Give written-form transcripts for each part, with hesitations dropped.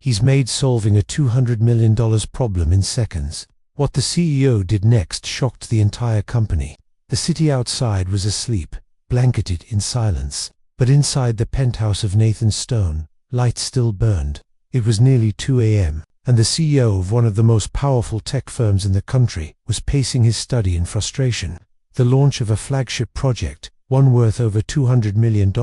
He's made solving a $200 million problem in seconds. What the CEO did next shocked the entire company. The city outside was asleep, blanketed in silence. But inside the penthouse of Nathan Stone, lights still burned. It was nearly 2 a.m., and the CEO of one of the most powerful tech firms in the country was pacing his study in frustration. The launch of a flagship project, one worth over $200 million,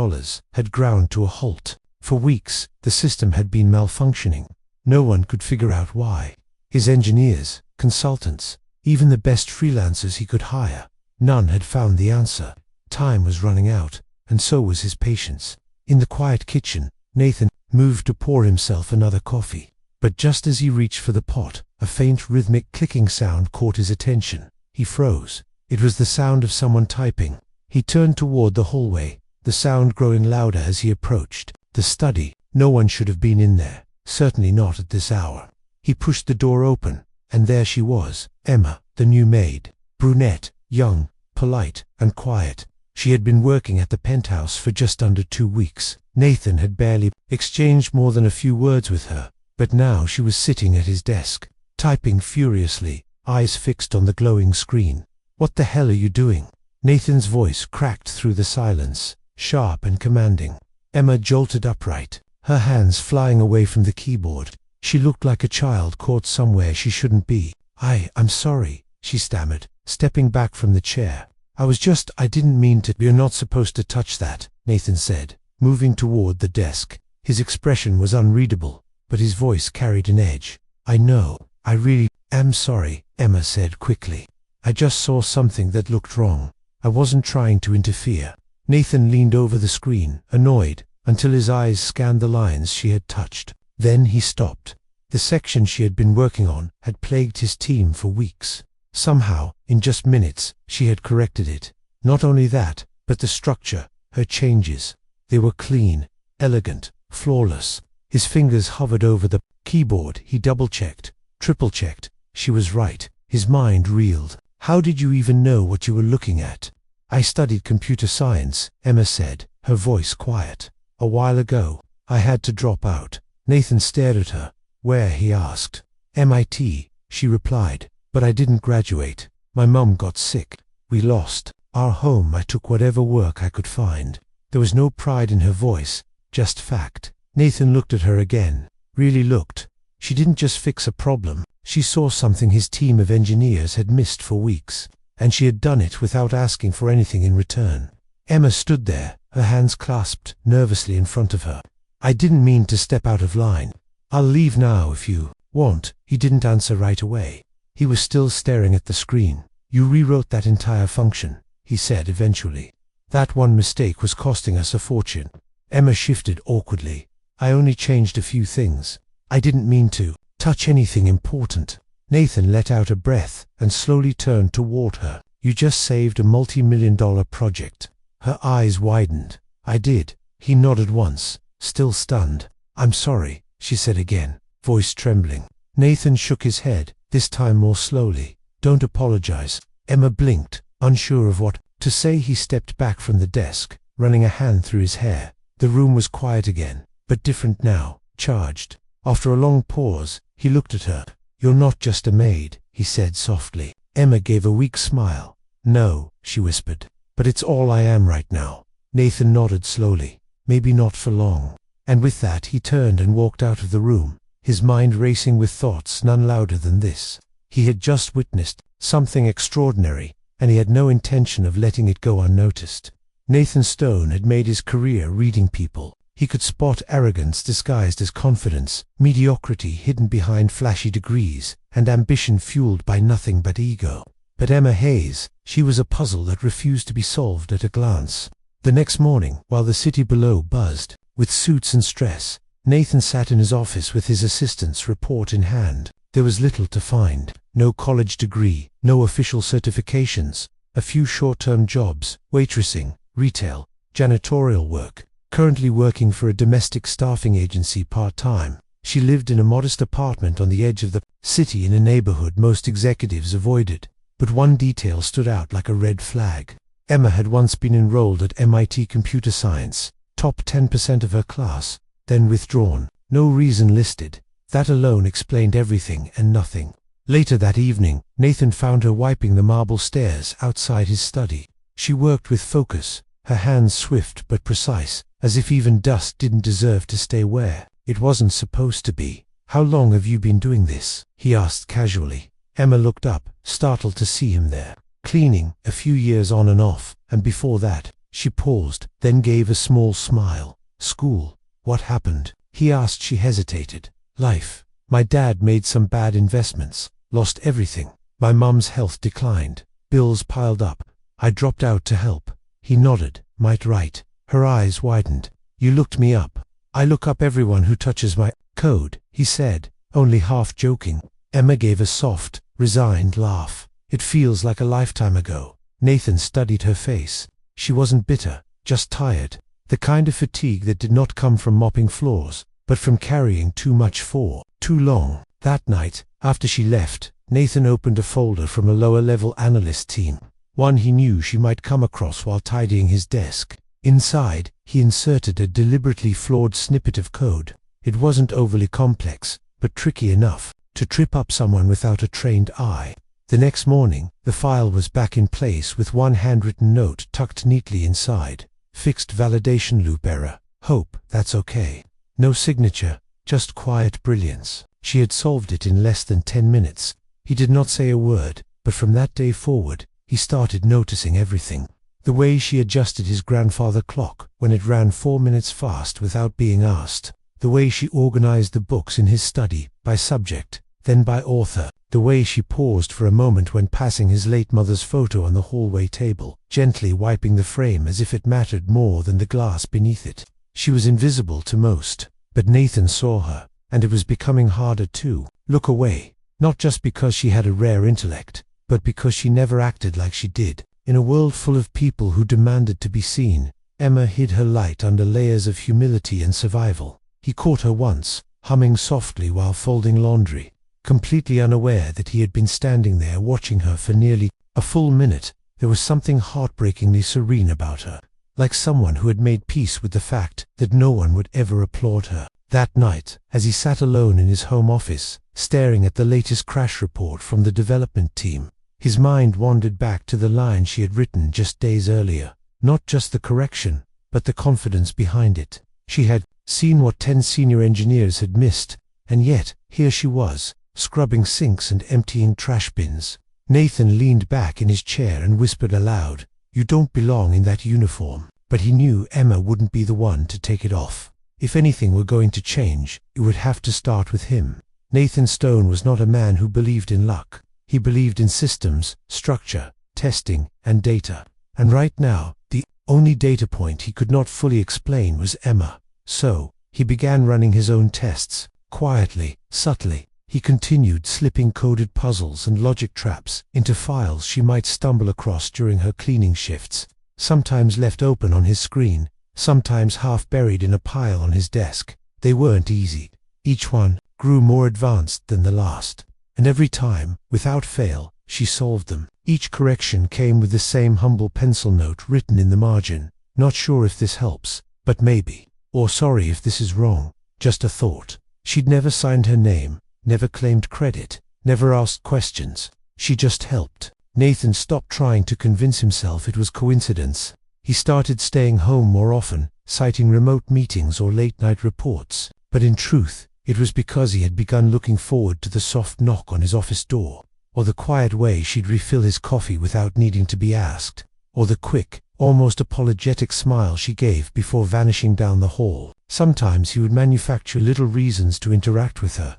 had ground to a halt. For weeks, the system had been malfunctioning. No one could figure out why. His engineers, consultants, even the best freelancers he could hire, none had found the answer. Time was running out, and so was his patience. In the quiet kitchen, Nathan moved to pour himself another coffee. But just as he reached for the pot, a faint rhythmic clicking sound caught his attention. He froze. It was the sound of someone typing. He turned toward the hallway, the sound growing louder as he approached. The study. No one should have been in there, certainly not at this hour. He pushed the door open, and there she was, Emma, the new maid. Brunette, young, polite, and quiet. She had been working at the penthouse for just under 2 weeks. Nathan had barely exchanged more than a few words with her, but now she was sitting at his desk, typing furiously, eyes fixed on the glowing screen. "What the hell are you doing?" Nathan's voice cracked through the silence, sharp and commanding. Emma jolted upright, her hands flying away from the keyboard. She looked like a child caught somewhere she shouldn't be. I'm sorry," she stammered, stepping back from the chair. I didn't mean to." "You're not supposed to touch that," Nathan said, moving toward the desk. His expression was unreadable, but his voice carried an edge. "I know, I really am sorry," Emma said quickly. "I just saw something that looked wrong. I wasn't trying to interfere." Nathan leaned over the screen, annoyed, until his eyes scanned the lines she had touched. Then he stopped. The section she had been working on had plagued his team for weeks. Somehow, in just minutes, she had corrected it. Not only that, but the structure, her changes. They were clean, elegant, flawless. His fingers hovered over the keyboard. He double-checked, triple-checked. She was right. His mind reeled. "How did you even know what you were looking at?" "I studied computer science," Emma said, her voice quiet. "A while ago. I had to drop out." Nathan stared at her. "Where?" he asked. "MIT," she replied. "But I didn't graduate. My mum got sick. We lost our home. I took whatever work I could find." There was no pride in her voice, just fact. Nathan looked at her again. Really looked. She didn't just fix a problem. She saw something his team of engineers had missed for weeks. And she had done it without asking for anything in return. Emma stood there, her hands clasped nervously in front of her. "I didn't mean to step out of line. I'll leave now if you want." He didn't answer right away. He was still staring at the screen. "You rewrote that entire function," he said eventually. "That one mistake was costing us a fortune." Emma shifted awkwardly. "I only changed a few things. I didn't mean to touch anything important." Nathan let out a breath and slowly turned toward her. "You just saved a multi-million-dollar project." Her eyes widened. "I did." He nodded once, still stunned. "I'm sorry," she said again, voice trembling. Nathan shook his head, this time more slowly. "Don't apologize." Emma blinked, unsure of what to say. He stepped back from the desk, running a hand through his hair. The room was quiet again, but different now, charged. After a long pause, he looked at her. "You're not just a maid," he said softly. Emma gave a weak smile. "No," she whispered. "But it's all I am right now." Nathan nodded slowly. "Maybe not for long." And with that he turned and walked out of the room, his mind racing with thoughts none louder than this. He had just witnessed something extraordinary, and he had no intention of letting it go unnoticed. Nathan Stone had made his career reading people. He could spot arrogance disguised as confidence, mediocrity hidden behind flashy degrees, and ambition fueled by nothing but ego. But Emma Hayes, she was a puzzle that refused to be solved at a glance. The next morning, while the city below buzzed with suits and stress, Nathan sat in his office with his assistant's report in hand. There was little to find. No college degree, no official certifications, a few short-term jobs, waitressing, retail, janitorial work. Currently working for a domestic staffing agency part-time, she lived in a modest apartment on the edge of the city in a neighborhood most executives avoided. But one detail stood out like a red flag. Emma had once been enrolled at MIT Computer Science, top 10% of her class, then withdrawn. No reason listed. That alone explained everything and nothing. Later that evening, Nathan found her wiping the marble stairs outside his study. She worked with focus, her hands swift but precise, as if even dust didn't deserve to stay where it wasn't supposed to be. "How long have you been doing this?" he asked casually. Emma looked up, startled to see him there. "Cleaning, a few years on and off, and before that." She paused, then gave a small smile. "School. What happened?" he asked. She hesitated. "Life. My dad made some bad investments, lost everything. My mum's health declined. Bills piled up. I dropped out to help." He nodded. "Might right." Her eyes widened. "You looked me up." "I look up everyone who touches my code," he said, only half joking. Emma gave a soft, resigned laugh. "It feels like a lifetime ago." Nathan studied her face. She wasn't bitter, just tired. The kind of fatigue that did not come from mopping floors, but from carrying too much for too long. That night, after she left, Nathan opened a folder from a lower-level analyst team, one he knew she might come across while tidying his desk. Inside, he inserted a deliberately flawed snippet of code. It wasn't overly complex, but tricky enough to trip up someone without a trained eye. The next morning, the file was back in place with one handwritten note tucked neatly inside. "Fixed validation loop error. Hope that's okay." No signature, just quiet brilliance. She had solved it in less than 10 minutes. He did not say a word, but from that day forward, he started noticing everything. The way she adjusted his grandfather clock when it ran 4 minutes fast without being asked. The way she organized the books in his study, by subject, then by author. The way she paused for a moment when passing his late mother's photo on the hallway table, gently wiping the frame as if it mattered more than the glass beneath it. She was invisible to most, but Nathan saw her, and it was becoming harder to look away, not just because she had a rare intellect, but because she never acted like she did. In a world full of people who demanded to be seen, Emma hid her light under layers of humility and survival. He caught her once, humming softly while folding laundry, completely unaware that he had been standing there watching her for nearly a full minute. There was something heartbreakingly serene about her, like someone who had made peace with the fact that no one would ever applaud her. That night, as he sat alone in his home office, staring at the latest crash report from the development team, his mind wandered back to the line she had written just days earlier. Not just the correction, but the confidence behind it. She had seen what 10 senior engineers had missed, and yet, here she was, scrubbing sinks and emptying trash bins. Nathan leaned back in his chair and whispered aloud, "You don't belong in that uniform." But he knew Emma wouldn't be the one to take it off. If anything were going to change, it would have to start with him. Nathan Stone was not a man who believed in luck. He believed in systems, structure, testing, and data. And right now, the only data point he could not fully explain was Emma. So, he began running his own tests, quietly, subtly. He continued slipping coded puzzles and logic traps into files she might stumble across during her cleaning shifts, sometimes left open on his screen, sometimes half buried in a pile on his desk. They weren't easy. Each one grew more advanced than the last. And every time, without fail, she solved them. Each correction came with the same humble pencil note written in the margin. "Not sure if this helps, but maybe." Or "Sorry if this is wrong, just a thought." She'd never signed her name, never claimed credit, never asked questions. She just helped. Nathan stopped trying to convince himself it was coincidence. He started staying home more often, citing remote meetings or late-night reports. But in truth, it was because he had begun looking forward to the soft knock on his office door, or the quiet way she'd refill his coffee without needing to be asked, or the quick, almost apologetic smile she gave before vanishing down the hall. Sometimes he would manufacture little reasons to interact with her.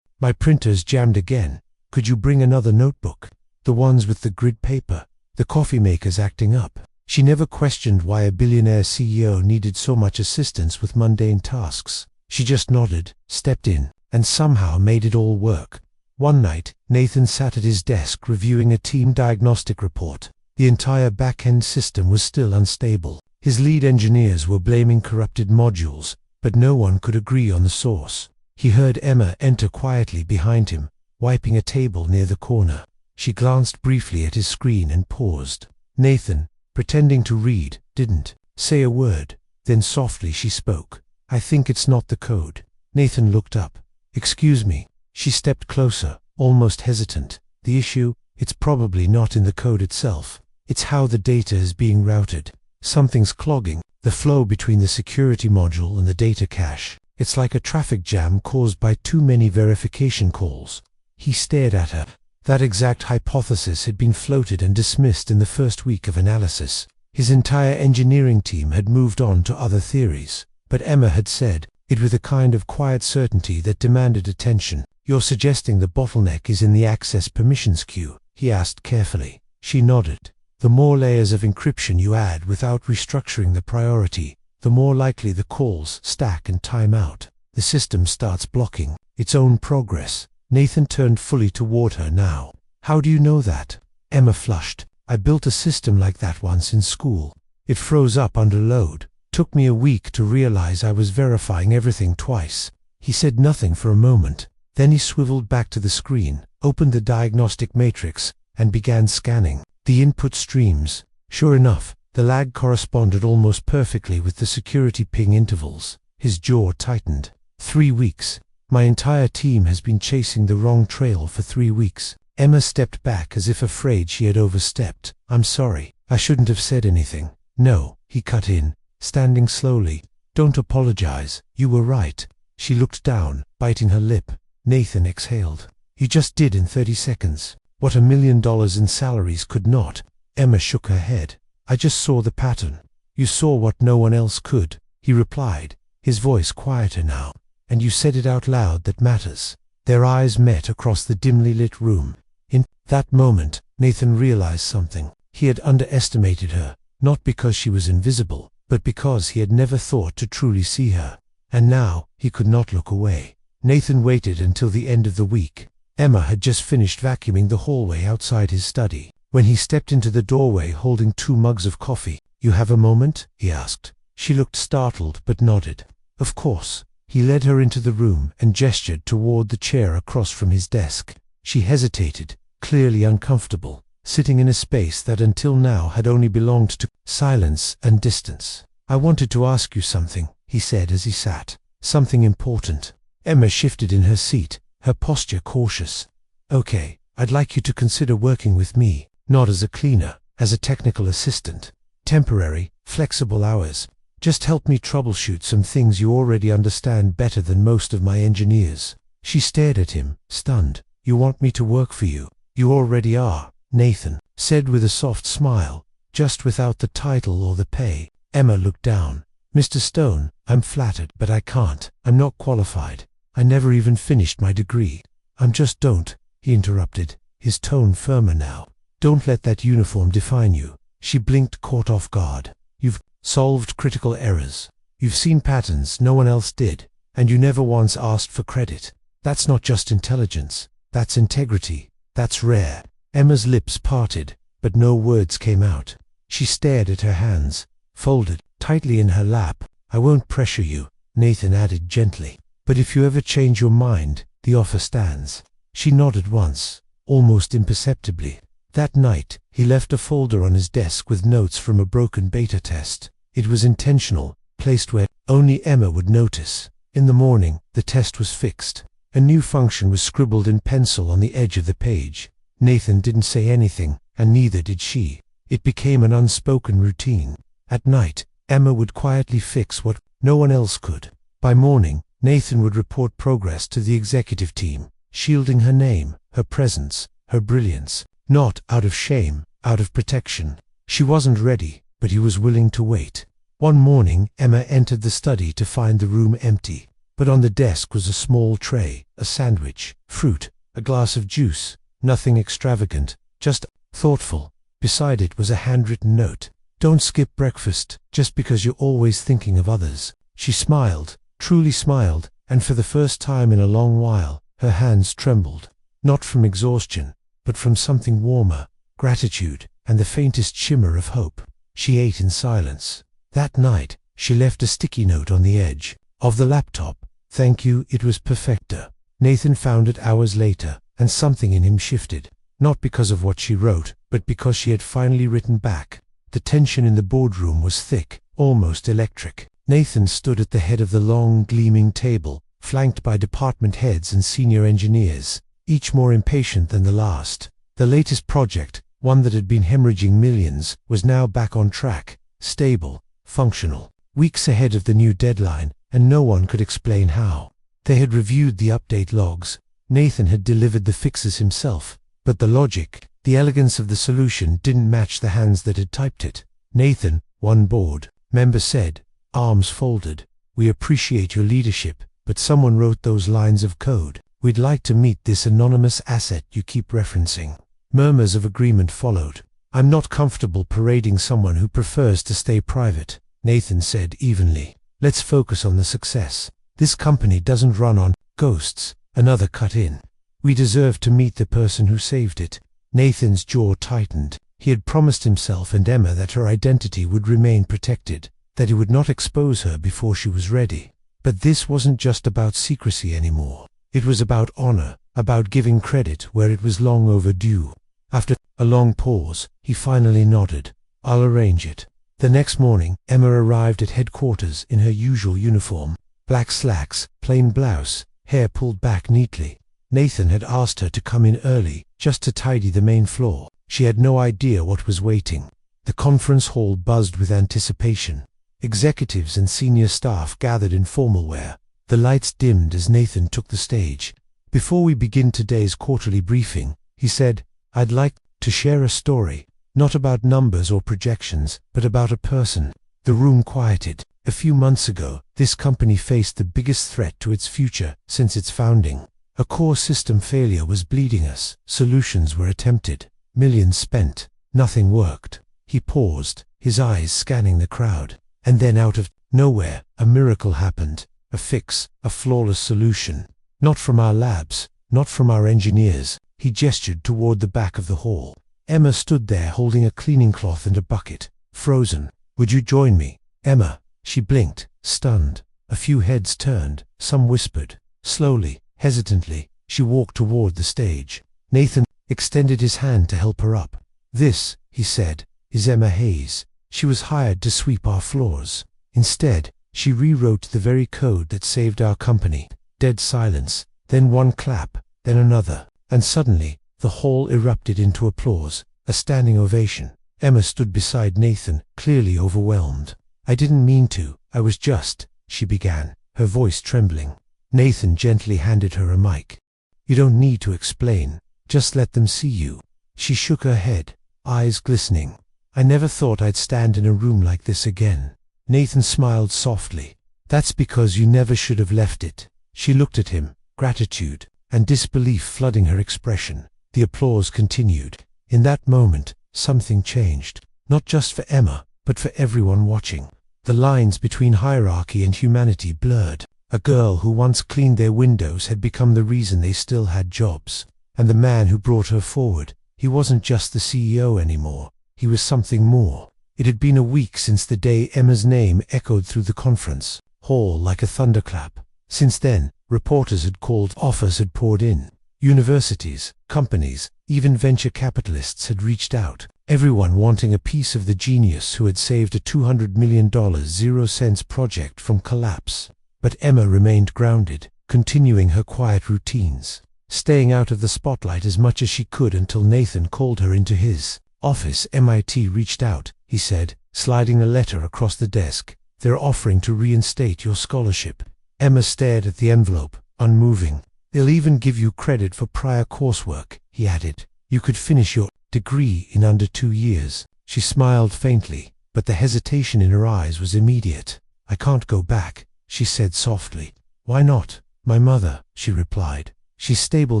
"My printer's jammed again. Could you bring another notebook? The ones with the grid paper. The coffee maker's acting up." She never questioned why a billionaire CEO needed so much assistance with mundane tasks. She just nodded, stepped in, and somehow made it all work. One night, Nathan sat at his desk reviewing a team diagnostic report. The entire back-end system was still unstable. His lead engineers were blaming corrupted modules, but no one could agree on the source. He heard Emma enter quietly behind him, wiping a table near the corner. She glanced briefly at his screen and paused. Nathan, pretending to read, didn't say a word. Then softly she spoke. "I think it's not the code." Nathan looked up. Excuse me. She stepped closer, almost hesitant. The issue, it's probably not in the code itself. It's how the data is being routed. Something's clogging the flow between the security module and the data cache. It's like a traffic jam caused by too many verification calls. He stared at her. That exact hypothesis had been floated and dismissed in the first week of analysis. His entire engineering team had moved on to other theories. But Emma had said it with a kind of quiet certainty that demanded attention. "You're suggesting the bottleneck is in the access permissions queue?" he asked carefully. She nodded. "The more layers of encryption you add without restructuring the priority, the more likely the calls stack and time out. The system starts blocking its own progress." Nathan turned fully toward her now. "How do you know that?" Emma flushed. "I built a system like that once in school. It froze up under load. Took me a week to realize I was verifying everything twice." He said nothing for a moment. Then he swiveled back to the screen, opened the diagnostic matrix, and began scanning the input streams. Sure enough, the lag corresponded almost perfectly with the security ping intervals. His jaw tightened. 3 weeks. My entire team has been chasing the wrong trail for 3 weeks. Emma stepped back as if afraid she had overstepped. "I'm sorry. I shouldn't have said anything." "No," he cut in, standing slowly. "Don't apologize. You were right." She looked down, biting her lip. Nathan exhaled. "You just did in 30 seconds. What $1 million in salaries could not." Emma shook her head. "I just saw the pattern." "You saw what no one else could," he replied, his voice quieter now. "And you said it out loud. That matters." Their eyes met across the dimly lit room. In that moment, Nathan realized something. He had underestimated her, not because she was invisible, but because he had never thought to truly see her. And now, he could not look away. Nathan waited until the end of the week. Emma had just finished vacuuming the hallway outside his study, when he stepped into the doorway holding 2 mugs of coffee. "You have a moment?" he asked. She looked startled but nodded. "Of course." He led her into the room and gestured toward the chair across from his desk. She hesitated, clearly uncomfortable, sitting in a space that until now had only belonged to silence and distance. "I wanted to ask you something," he said as he sat. "Something important." Emma shifted in her seat, her posture cautious. "Okay, I'd like you to consider working with me, not as a cleaner, as a technical assistant. Temporary, flexible hours. Just help me troubleshoot some things you already understand better than most of my engineers." She stared at him, stunned. "You want me to work for you?" "You already are," Nathan said with a soft smile, "just without the title or the pay." Emma looked down. "Mr. Stone, I'm flattered, but I can't. I'm not qualified. I never even finished my degree." "I'm just don't," he interrupted, his tone firmer now. "Don't let that uniform define you." She blinked, caught off guard. "You've solved critical errors. You've seen patterns no one else did, and you never once asked for credit. That's not just intelligence. That's integrity. That's rare." Emma's lips parted, but no words came out. She stared at her hands, folded tightly in her lap. "I won't pressure you," Nathan added gently. "But if you ever change your mind, the offer stands." She nodded once, almost imperceptibly. That night, he left a folder on his desk with notes from a broken beta test. It was intentional, placed where only Emma would notice. In the morning, the test was fixed. A new function was scribbled in pencil on the edge of the page. Nathan didn't say anything, and neither did she. It became an unspoken routine. At night, Emma would quietly fix what no one else could. By morning, Nathan would report progress to the executive team, shielding her name, her presence, her brilliance, not out of shame, out of protection. She wasn't ready, but he was willing to wait. One morning, Emma entered the study to find the room empty. But on the desk was a small tray, a sandwich, fruit, a glass of juice. Nothing extravagant, just thoughtful. Beside it was a handwritten note. "Don't skip breakfast, just because you're always thinking of others." She smiled, truly smiled, and for the first time in a long while, her hands trembled. Not from exhaustion, but from something warmer, gratitude, and the faintest shimmer of hope. She ate in silence. That night, she left a sticky note on the edge of the laptop. "Thank you, it was perfecta." Nathan found it hours later, and something in him shifted. Not because of what she wrote, but because she had finally written back. The tension in the boardroom was thick, almost electric. Nathan stood at the head of the long, gleaming table, flanked by department heads and senior engineers, each more impatient than the last. The latest project, one that had been hemorrhaging millions, was now back on track, stable, functional, weeks ahead of the new deadline, and no one could explain how. They had reviewed the update logs. Nathan had delivered the fixes himself, but the logic, the elegance of the solution didn't match the hands that had typed it. Nathan, one board member said, arms folded, "We appreciate your leadership, but someone wrote those lines of code. We'd like to meet this anonymous asset you keep referencing." Murmurs of agreement followed. "I'm not comfortable parading someone who prefers to stay private," Nathan said evenly. "Let's focus on the success. This company doesn't run on ghosts," another cut in. "We deserve to meet the person who saved it." Nathan's jaw tightened. He had promised himself and Emma that her identity would remain protected, that he would not expose her before she was ready. But this wasn't just about secrecy anymore. It was about honor, about giving credit where it was long overdue. After a long pause, he finally nodded. "I'll arrange it." The next morning, Emma arrived at headquarters in her usual uniform. Black slacks, plain blouse, hair pulled back neatly. Nathan had asked her to come in early, just to tidy the main floor. She had no idea what was waiting. The conference hall buzzed with anticipation. Executives and senior staff gathered in formal wear. The lights dimmed as Nathan took the stage. "Before we begin today's quarterly briefing," he said, "I'd like to share a story, not about numbers or projections, but about a person." The room quieted. A few months ago, this company faced the biggest threat to its future since its founding. A core system failure was bleeding us. Solutions were attempted. Millions spent. Nothing worked. He paused, his eyes scanning the crowd. And then out of nowhere, a miracle happened. A fix, a flawless solution. Not from our labs, not from our engineers. He gestured toward the back of the hall. Emma stood there holding a cleaning cloth and a bucket, frozen. "Would you join me, Emma?" She blinked, stunned. A few heads turned, some whispered. Slowly, hesitantly, she walked toward the stage. Nathan extended his hand to help her up. "This," he said, "is Emma Hayes. She was hired to sweep our floors." Instead, she rewrote the very code that saved our company. Dead silence, then one clap, then another, and suddenly, the hall erupted into applause, a standing ovation. Emma stood beside Nathan, clearly overwhelmed. "I didn't mean to, I was just," she began, her voice trembling. Nathan gently handed her a mic. "You don't need to explain, just let them see you." She shook her head, eyes glistening. "I never thought I'd stand in a room like this again." Nathan smiled softly. "That's because you never should have left it." She looked at him, gratitude and disbelief flooding her expression. The applause continued. In that moment, something changed, not just for Emma, but for everyone watching. The lines between hierarchy and humanity blurred. A girl who once cleaned their windows had become the reason they still had jobs. And the man who brought her forward, he wasn't just the CEO anymore, he was something more. It had been a week since the day Emma's name echoed through the conference hall like a thunderclap. Since then, reporters had called, offers had poured in. Universities, companies, even venture capitalists had reached out, everyone wanting a piece of the genius who had saved a $200 million zero-cents project from collapse. But Emma remained grounded, continuing her quiet routines, staying out of the spotlight as much as she could until Nathan called her into his office. "MIT reached out," he said, sliding a letter across the desk. "They're offering to reinstate your scholarship." Emma stared at the envelope, unmoving. "They'll even give you credit for prior coursework," he added. "You could finish your degree in under 2 years." She smiled faintly, but the hesitation in her eyes was immediate. "I can't go back," she said softly. "Why not?" "My mother," she replied. "She's stable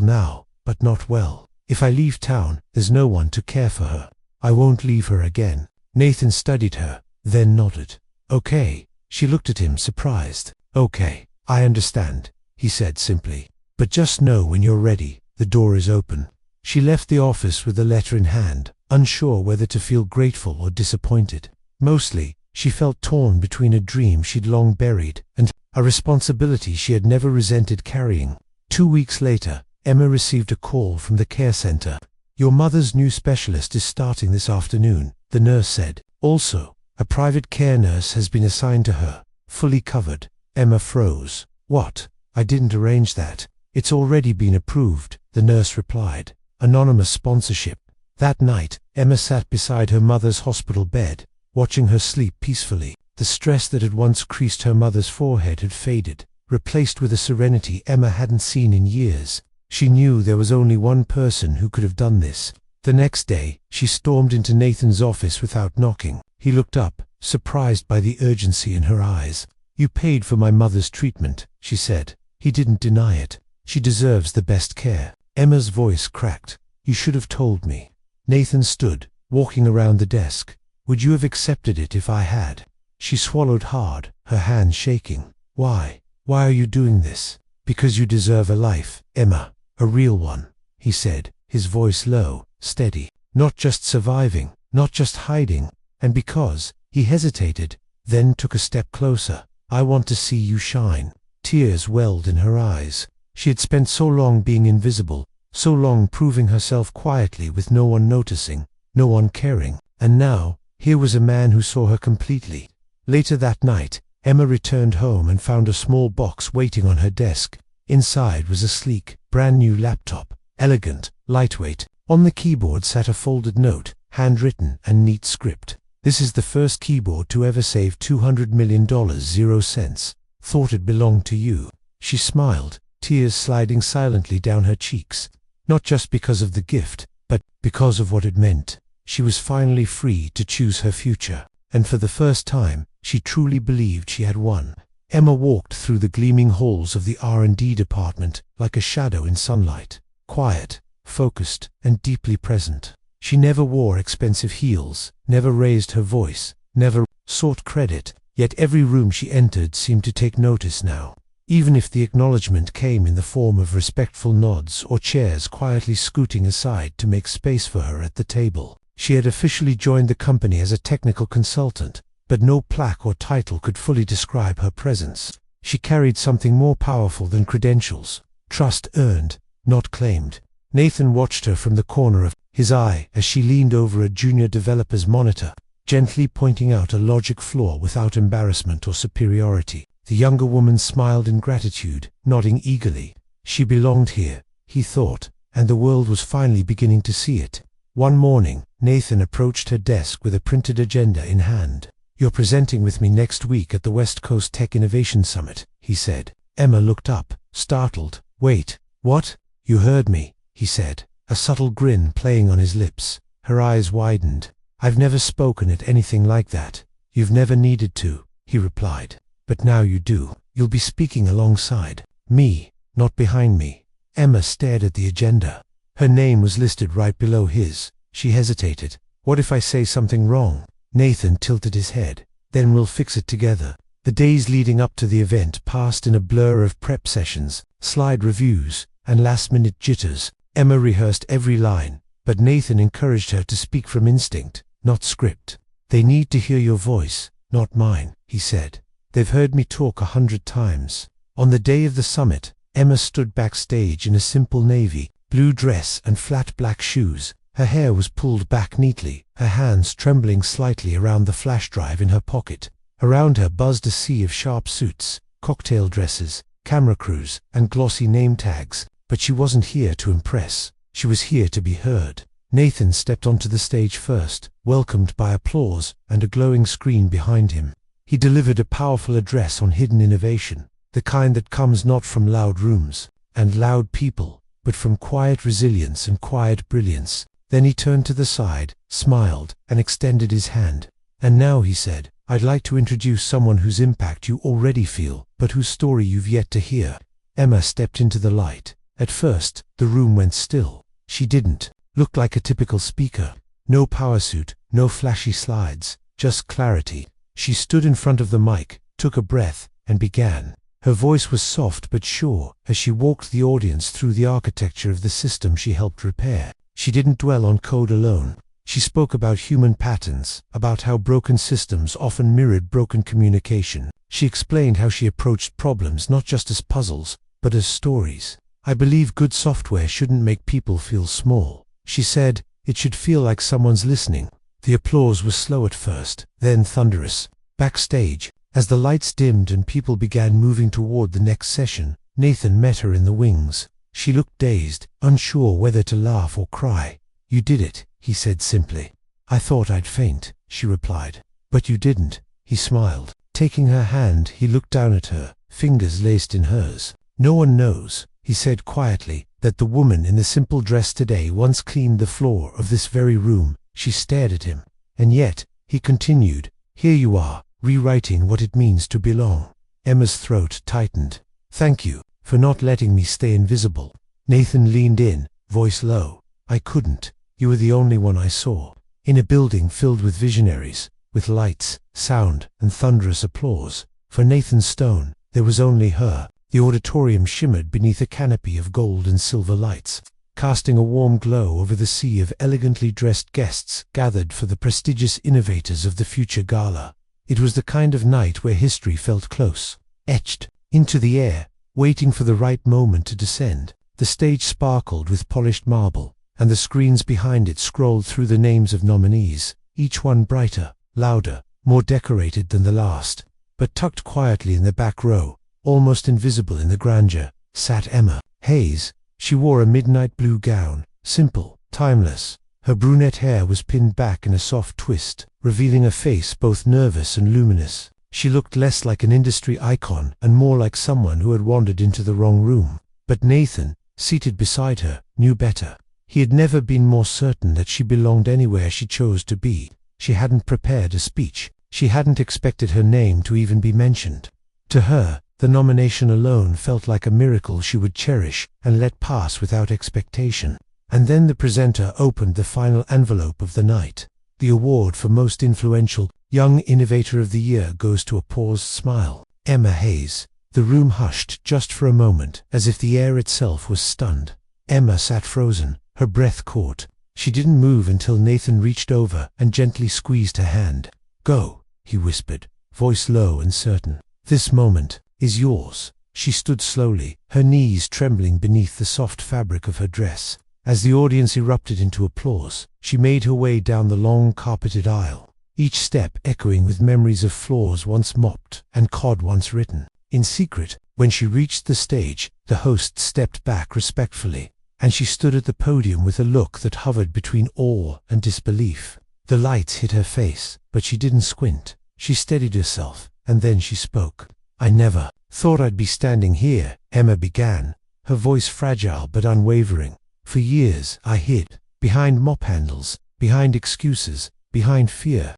now, but not well. If I leave town, there's no one to care for her. I won't leave her again." Nathan studied her, then nodded. "Okay." She looked at him, surprised. "Okay, I understand," he said simply. "But just know when you're ready, the door is open." She left the office with the letter in hand, unsure whether to feel grateful or disappointed. Mostly, she felt torn between a dream she'd long buried and a responsibility she had never resented carrying. 2 weeks later, Emma received a call from the care center. "Your mother's new specialist is starting this afternoon," the nurse said. "Also, a private care nurse has been assigned to her, fully covered." Emma froze. "What?" I didn't arrange that. It's already been approved, the nurse replied. Anonymous sponsorship. That night, Emma sat beside her mother's hospital bed, watching her sleep peacefully. The stress that had once creased her mother's forehead had faded, replaced with a serenity Emma hadn't seen in years. She knew there was only one person who could have done this. The next day, she stormed into Nathan's office without knocking. He looked up, surprised by the urgency in her eyes. "You paid for my mother's treatment," she said. He didn't deny it. "She deserves the best care." Emma's voice cracked. "You should have told me." Nathan stood, walking around the desk. "Would you have accepted it if I had?" She swallowed hard, her hands shaking. "Why? Why are you doing this?" "Because you deserve a life, Emma. A real one," he said, his voice low, steady. "Not just surviving, not just hiding. And because," he hesitated, then took a step closer, "I want to see you shine." Tears welled in her eyes. She had spent so long being invisible, so long proving herself quietly with no one noticing, no one caring. And now, here was a man who saw her completely. Later that night, Emma returned home and found a small box waiting on her desk. Inside was a sleek, brand-new laptop, elegant, lightweight. On the keyboard sat a folded note, handwritten and neat script. "This is the first keyboard to ever save $200 million, 0 cents. Thought it belonged to you." She smiled, tears sliding silently down her cheeks. Not just because of the gift, but because of what it meant. She was finally free to choose her future. And for the first time, she truly believed she had won. Emma walked through the gleaming halls of the R&D department like a shadow in sunlight. Quiet, focused, and deeply present. She never wore expensive heels, never raised her voice, never sought credit, yet every room she entered seemed to take notice now. Even if the acknowledgement came in the form of respectful nods or chairs quietly scooting aside to make space for her at the table. She had officially joined the company as a technical consultant, but no plaque or title could fully describe her presence. She carried something more powerful than credentials, trust earned, not claimed. Nathan watched her from the corner of his eye as she leaned over a junior developer's monitor, gently pointing out a logic flaw without embarrassment or superiority. The younger woman smiled in gratitude, nodding eagerly. She belonged here, he thought, and the world was finally beginning to see it. One morning, Nathan approached her desk with a printed agenda in hand. "You're presenting with me next week at the West Coast Tech Innovation Summit," he said. Emma looked up, startled. "Wait, what?" "You heard me," he said, a subtle grin playing on his lips. Her eyes widened. "I've never spoken at anything like that." "You've never needed to," he replied. "But now you do. You'll be speaking alongside me, not behind me." Emma stared at the agenda. Her name was listed right below his. She hesitated. "What if I say something wrong?" Nathan tilted his head. "Then we'll fix it together." The days leading up to the event passed in a blur of prep sessions, slide reviews, and last-minute jitters. Emma rehearsed every line, but Nathan encouraged her to speak from instinct, not script. "They need to hear your voice, not mine," he said. "They've heard me talk 100 times." On the day of the summit, Emma stood backstage in a simple navy blue dress and flat black shoes. Her hair was pulled back neatly, her hands trembling slightly around the flash drive in her pocket. Around her buzzed a sea of sharp suits, cocktail dresses, camera crews, and glossy name tags. But she wasn't here to impress. She was here to be heard. Nathan stepped onto the stage first, welcomed by applause and a glowing screen behind him. He delivered a powerful address on hidden innovation, the kind that comes not from loud rooms and loud people, but from quiet resilience and quiet brilliance. Then he turned to the side, smiled, and extended his hand. "And now," he said, "I'd like to introduce someone whose impact you already feel, but whose story you've yet to hear." Emma stepped into the light. At first, the room went still. She didn't look like a typical speaker. No power suit, no flashy slides, just clarity. She stood in front of the mic, took a breath, and began. Her voice was soft but sure as she walked the audience through the architecture of the system she helped repair. She didn't dwell on code alone. She spoke about human patterns, about how broken systems often mirrored broken communication. She explained how she approached problems not just as puzzles, but as stories. "I believe good software shouldn't make people feel small," she said. "It should feel like someone's listening." The applause was slow at first, then thunderous. Backstage, as the lights dimmed and people began moving toward the next session, Nathan met her in the wings. She looked dazed, unsure whether to laugh or cry. "You did it," he said simply. "I thought I'd faint," she replied. "But you didn't," he smiled. Taking her hand, he looked down at her, fingers laced in hers. "No one knows," he said quietly, "that the woman in the simple dress today once cleaned the floor of this very room." She stared at him. "And yet," he continued, "here you are, rewriting what it means to belong." Emma's throat tightened. "Thank you for not letting me stay invisible." Nathan leaned in, voice low. "I couldn't. You were the only one I saw." In a building filled with visionaries, with lights, sound, and thunderous applause, for Nathan Stone, there was only her. The auditorium shimmered beneath a canopy of gold and silver lights, casting a warm glow over the sea of elegantly dressed guests gathered for the prestigious innovators of the future gala. It was the kind of night where history felt close, etched into the air, waiting for the right moment to descend. The stage sparkled with polished marble, and the screens behind it scrolled through the names of nominees, each one brighter, louder, more decorated than the last. But tucked quietly in the back row, almost invisible in the grandeur, sat Emma Hayes. She wore a midnight blue gown, simple, timeless. Her brunette hair was pinned back in a soft twist, revealing a face both nervous and luminous. She looked less like an industry icon and more like someone who had wandered into the wrong room. But Nathan, seated beside her, knew better. He had never been more certain that she belonged anywhere she chose to be. She hadn't prepared a speech. She hadn't expected her name to even be mentioned. To her, the nomination alone felt like a miracle she would cherish and let pass without expectation. And then the presenter opened the final envelope of the night. The award for Most Influential Young Innovator of the Year goes to a paused smile. Emma Hayes. The room hushed just for a moment, as if the air itself was stunned. Emma sat frozen, her breath caught. She didn't move until Nathan reached over and gently squeezed her hand. "Go," he whispered, voice low and certain. "This moment is yours." She stood slowly, her knees trembling beneath the soft fabric of her dress. As the audience erupted into applause, she made her way down the long carpeted aisle, each step echoing with memories of floors once mopped and cod once written. In secret, when she reached the stage, the host stepped back respectfully, and she stood at the podium with a look that hovered between awe and disbelief. The lights hit her face, but she didn't squint. She steadied herself, and then she spoke. "I never thought I'd be standing here," Emma began, her voice fragile but unwavering. "For years I hid, behind mop handles, behind excuses, behind fear.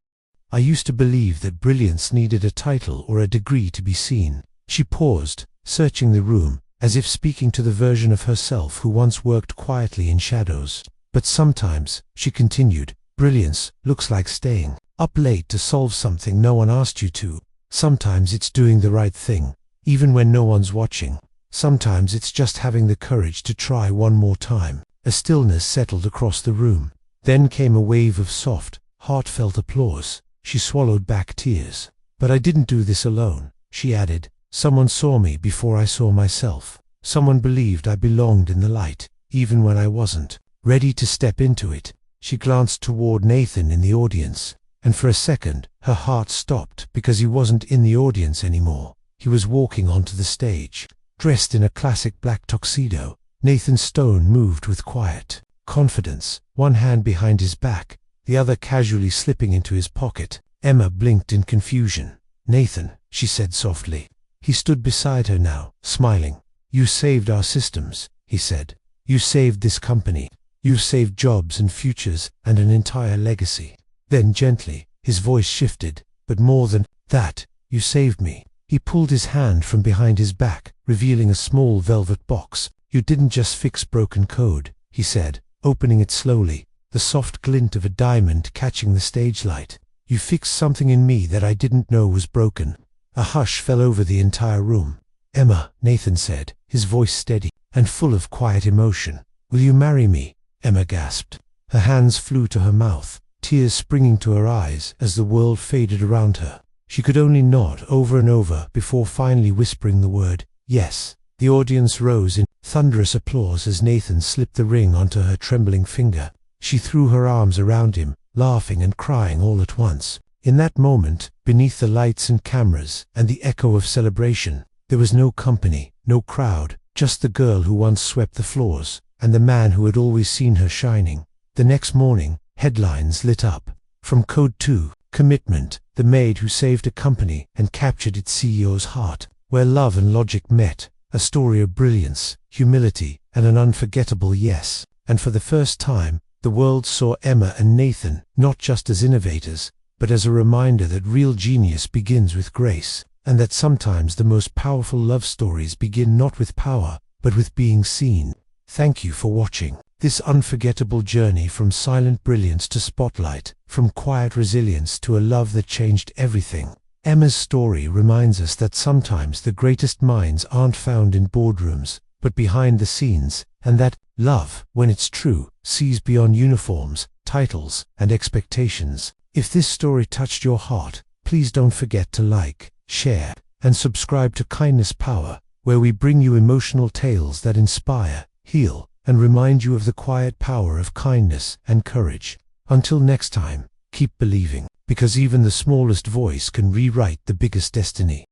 I used to believe that brilliance needed a title or a degree to be seen." She paused, searching the room, as if speaking to the version of herself who once worked quietly in shadows. "But sometimes," she continued, "brilliance looks like staying up late to solve something no one asked you to. Sometimes it's doing the right thing, even when no one's watching. Sometimes it's just having the courage to try one more time." A stillness settled across the room. Then came a wave of soft, heartfelt applause. She swallowed back tears. "But I didn't do this alone," she added. "Someone saw me before I saw myself. Someone believed I belonged in the light, even when I wasn't ready to step into it." She glanced toward Nathan in the audience, and for a second, her heart stopped because he wasn't in the audience anymore. He was walking onto the stage. Dressed in a classic black tuxedo, Nathan Stone moved with quiet confidence, one hand behind his back, the other casually slipping into his pocket. Emma blinked in confusion. "Nathan," she said softly. He stood beside her now, smiling. "You saved our systems," he said. "You saved this company. You've saved jobs and futures and an entire legacy." Then gently, his voice shifted, "But more than that, you saved me." He pulled his hand from behind his back, revealing a small velvet box. "You didn't just fix broken code," he said, opening it slowly, the soft glint of a diamond catching the stage light. "You fixed something in me that I didn't know was broken." A hush fell over the entire room. "Emma," Nathan said, his voice steady and full of quiet emotion. "Will you marry me?" Emma gasped. Her hands flew to her mouth, tears springing to her eyes as the world faded around her. She could only nod over and over before finally whispering the word, "Yes." The audience rose in thunderous applause as Nathan slipped the ring onto her trembling finger. She threw her arms around him, laughing and crying all at once. In that moment, beneath the lights and cameras and the echo of celebration, There was no company, no crowd, just the girl who once swept the floors, and the man who had always seen her shining. The next morning, headlines lit up. From Code 2, Commitment, the maid who saved a company and captured its CEO's heart. Where love and logic met, a story of brilliance, humility, and an unforgettable yes. And for the first time, the world saw Emma and Nathan not just as innovators, but as a reminder that real genius begins with grace, and that sometimes the most powerful love stories begin not with power, but with being seen. Thank you for watching this unforgettable journey from silent brilliance to spotlight, from quiet resilience to a love that changed everything. Emma's story reminds us that sometimes the greatest minds aren't found in boardrooms, but behind the scenes, and that love, when it's true, sees beyond uniforms, titles, and expectations. If this story touched your heart, please don't forget to like, share, and subscribe to Kindness Power, where we bring you emotional tales that inspire, heal, and remind you of the quiet power of kindness and courage. Until next time, keep believing, because even the smallest voice can rewrite the biggest destiny.